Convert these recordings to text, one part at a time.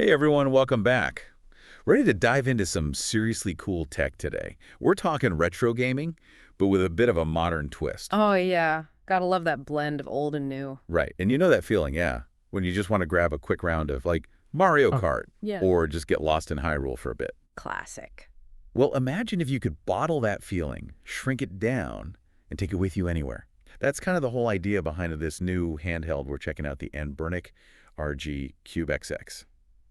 Hey everyone, welcome back. Ready to dive into some seriously cool tech today. We're talking retro gaming, but with a bit of a modern twist. Oh, yeah. Gotta love that blend of old and new. Right, and you know that feeling, yeah, when you just want to grab a quick round of like Mario Kart Yeah. or just get lost in Hyrule for a bit. Classic. Well, imagine if you could bottle that feeling, shrink it down, and take it with you anywhere. That's kind of the whole idea behind this new handheld we're checking out, the Anbernic RG CubeXX.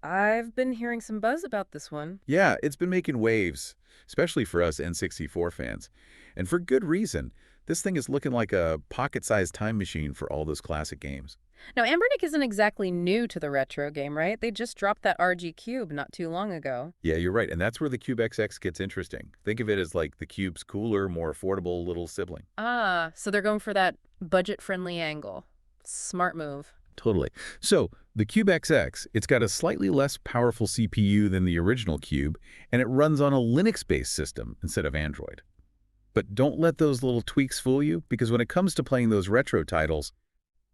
I've been hearing some buzz about this one. Yeah, it's been making waves, especially for us N64 fans. And for good reason. This thing is looking like a pocket-sized time machine for all those classic games. Now, Anbernic isn't exactly new to the retro game, right? They just dropped that RG Cube not too long ago. Yeah, you're right. And that's where the CubeXX gets interesting. Think of it as like the Cube's cooler, more affordable little sibling. Ah, so they're going for that budget-friendly angle. Smart move. Totally. So the CubeXX, it's got a slightly less powerful CPU than the original Cube, and it runs on a Linux-based system instead of Android. But don't let those little tweaks fool you, because when it comes to playing those retro titles,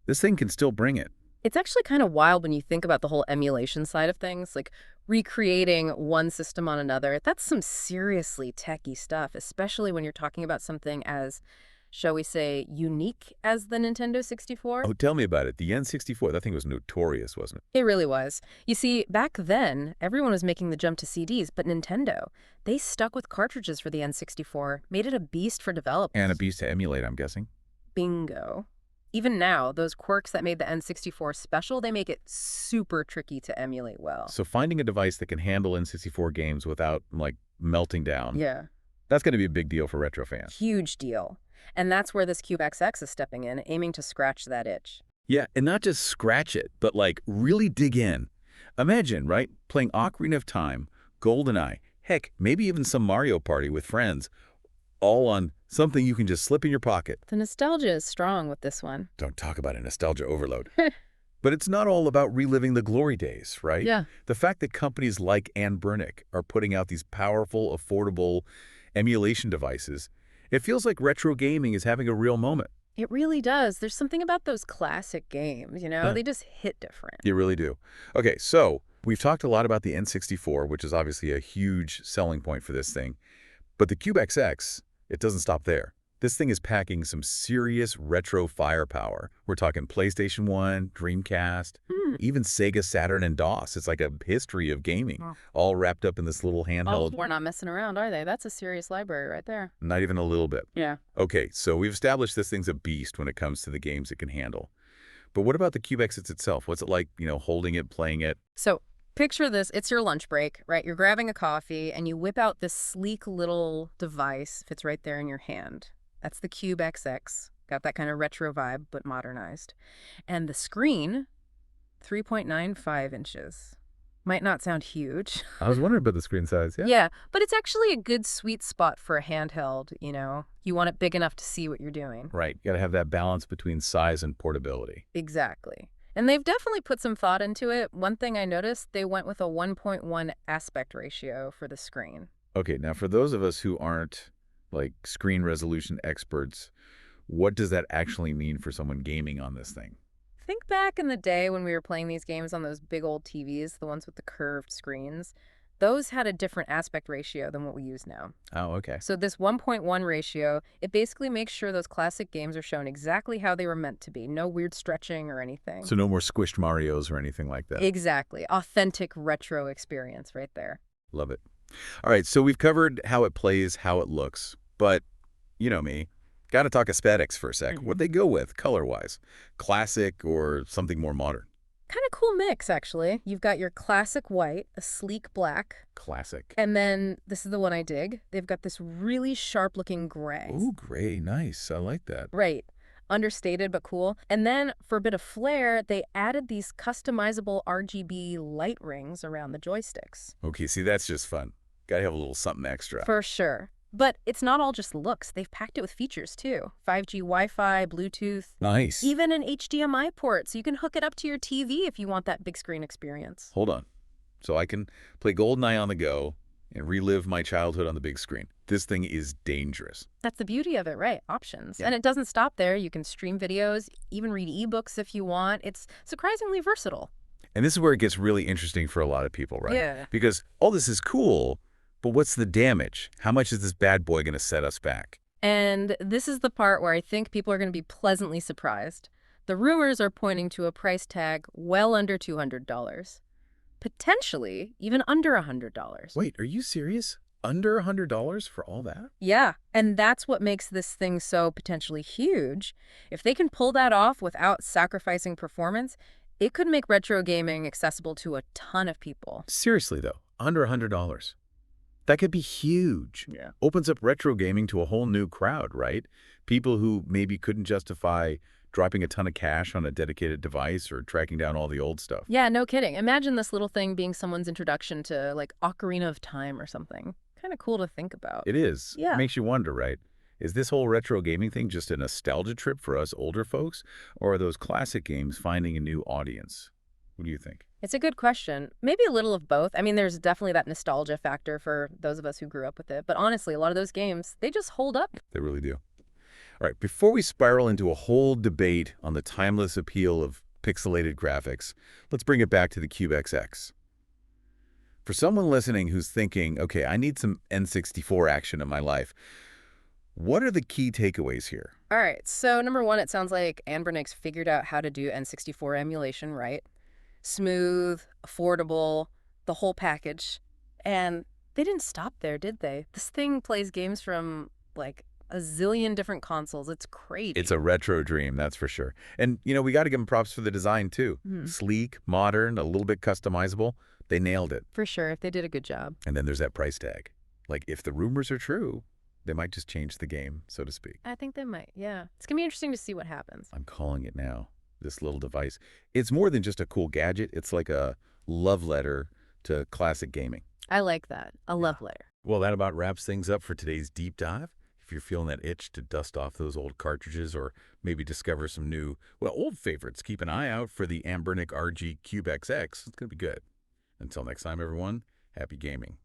this thing can still bring it. It's actually kind of wild when you think about the whole emulation side of things, like recreating one system on another. That's some seriously techy stuff, especially when you're talking about something as, shall we say, unique as the Nintendo 64. Oh, tell me about it. The N64, that thing was notorious, wasn't It really was. You see, back then, everyone was making the jump to CDs, but Nintendo, they stuck with cartridges for the N64, made it a beast for it? developers. And a beast to emulate, I'm guessing. Bingo. Even now, those quirks that made the N64 special, they make it super tricky to emulate well. So finding a device that can handle N64 games without, like, melting down, Yeah. that's going to be a big deal for retro fans. Huge deal. And that's where this CubeXX is stepping in, aiming to scratch that itch. Yeah, and not just scratch it, but, like, really dig in. Imagine, right, playing Ocarina of Time, GoldenEye, heck, maybe even some Mario Party with friends, all on something you can just slip in your pocket. The nostalgia is strong with this one. Don't talk about a nostalgia overload. But it's not all about reliving the glory days, right? Yeah. The fact that companies like Anbernic are putting out these powerful, affordable emulation devices, it feels like retro gaming is having a real moment. It really does. There's something about those classic games, you know? Huh. They just hit different. You really do. Okay, so we've talked a lot about the N64, which is obviously a huge selling point for this thing. But the CubeXX, it doesn't stop there. This thing is packing some serious retro firepower. We're talking PlayStation 1, Dreamcast, even Sega Saturn and DOS. It's like a history of gaming, Wow. all wrapped up in this little Oh, handheld. we're not messing around, are they? That's a serious library right there. Not even a little bit. Yeah. Okay, so we've established this thing's a beast when it comes to the games it can handle. But what about the CubeXX itself? What's it like, holding it, playing it? So picture this. It's your lunch break, right? You're grabbing a coffee and you whip out this sleek little device. Fits right there in your hand. That's the CubeXX. Got that kind of retro vibe, but modernized. And the screen, 3.95 inches. Might not sound huge. I was wondering about the screen size, Yeah, but it's actually a good sweet spot for a handheld, you know? You want it big enough to see what you're doing. Right, you gotta have that balance between size and portability. Exactly. And they've definitely put some thought into it. One thing I noticed, they went with a 1.1 aspect ratio for the screen. Okay, now for those of us who aren't like screen resolution experts, what does that actually mean for someone gaming on this thing? Think back in the day when we were playing these games on those big old TVs, the ones with the curved screens. Those had a different aspect ratio than what we use now. Oh, okay. So this 1.1 ratio, it basically makes sure those classic games are shown exactly how they were meant to be. No weird stretching or anything. So no more squished Marios or anything like that. Exactly. Authentic retro experience right there. Love it. All right, so we've covered how it plays, how it looks, but you know me, got to talk aesthetics for a sec. What'd they go with color-wise? Classic or something more modern? Kind of cool mix, actually. You've got your classic white, a sleek black, Classic. and then this is the one I dig. They've got this really sharp-looking gray. Ooh, gray, nice. I like that. Right. Understated but cool. And then for a bit of flair, they added these customizable RGB light rings around the joysticks. Okay, see, that's just fun. Gotta have a little something extra. For sure. But it's not all just looks. They've packed it with features, too. 5G Wi-Fi, Bluetooth, Nice. even an HDMI port, so you can hook it up to your TV if you want that big screen experience. Hold on. So I can play GoldenEye on the go and relive my childhood on the big screen. This thing is dangerous. That's the beauty of it, right? Options. Yeah. And it doesn't stop there. You can stream videos, even read ebooks if you want. It's surprisingly versatile. And this is where it gets really interesting for a lot of people, right? Yeah. Because all this is cool, but what's the damage? How much is this bad boy going to set us back? And this is the part where I think people are going to be pleasantly surprised. The rumors are pointing to a price tag well under $200. Potentially even under $100. Wait, are you serious? Under $100 for all that? Yeah, and that's what makes this thing so potentially huge. If they can pull that off without sacrificing performance, it could make retro gaming accessible to a ton of people. Seriously, though, under $100. That could be huge. Yeah. Opens up retro gaming to a whole new crowd, right? People who maybe couldn't justify dropping a ton of cash on a dedicated device or tracking down all the old stuff. Yeah, no kidding. Imagine this little thing being someone's introduction to, like, Ocarina of Time or something. Kind of cool to think about. It is. Yeah. Makes you wonder, right? Is this whole retro gaming thing just a nostalgia trip for us older folks? Or are those classic games finding a new audience? What do you think? It's a good question. Maybe a little of both. I mean, there's definitely that nostalgia factor for those of us who grew up with it. But honestly, a lot of those games, they just hold up. They really do. All right, before we spiral into a whole debate on the timeless appeal of pixelated graphics, let's bring it back to the CubeXX. For someone listening who's thinking, okay, I need some N64 action in my life, what are the key takeaways here? All right, so number one, it sounds like Anbernic's figured out how to do N64 emulation right. Smooth, affordable, the whole package. And they didn't stop there, did they? This thing plays games from, like, a zillion different consoles. It's crazy. It's a retro dream, that's for sure. And, we got to give them props for the design, too. Sleek, modern, a little bit customizable. They nailed it. For sure, they did a good job. And then there's that price tag. Like, if the rumors are true, they might just change the game, so to speak. I think they might, yeah. It's going to be interesting to see what happens. I'm calling it now, this little device. It's more than just a cool gadget. It's like a love letter to classic gaming. I like that. A love letter. Well, that about wraps things up for today's deep dive. If you're feeling that itch to dust off those old cartridges or maybe discover some new, old favorites, keep an eye out for the Anbernic RG CubeXX. It's going to be good. Until next time, everyone, happy gaming.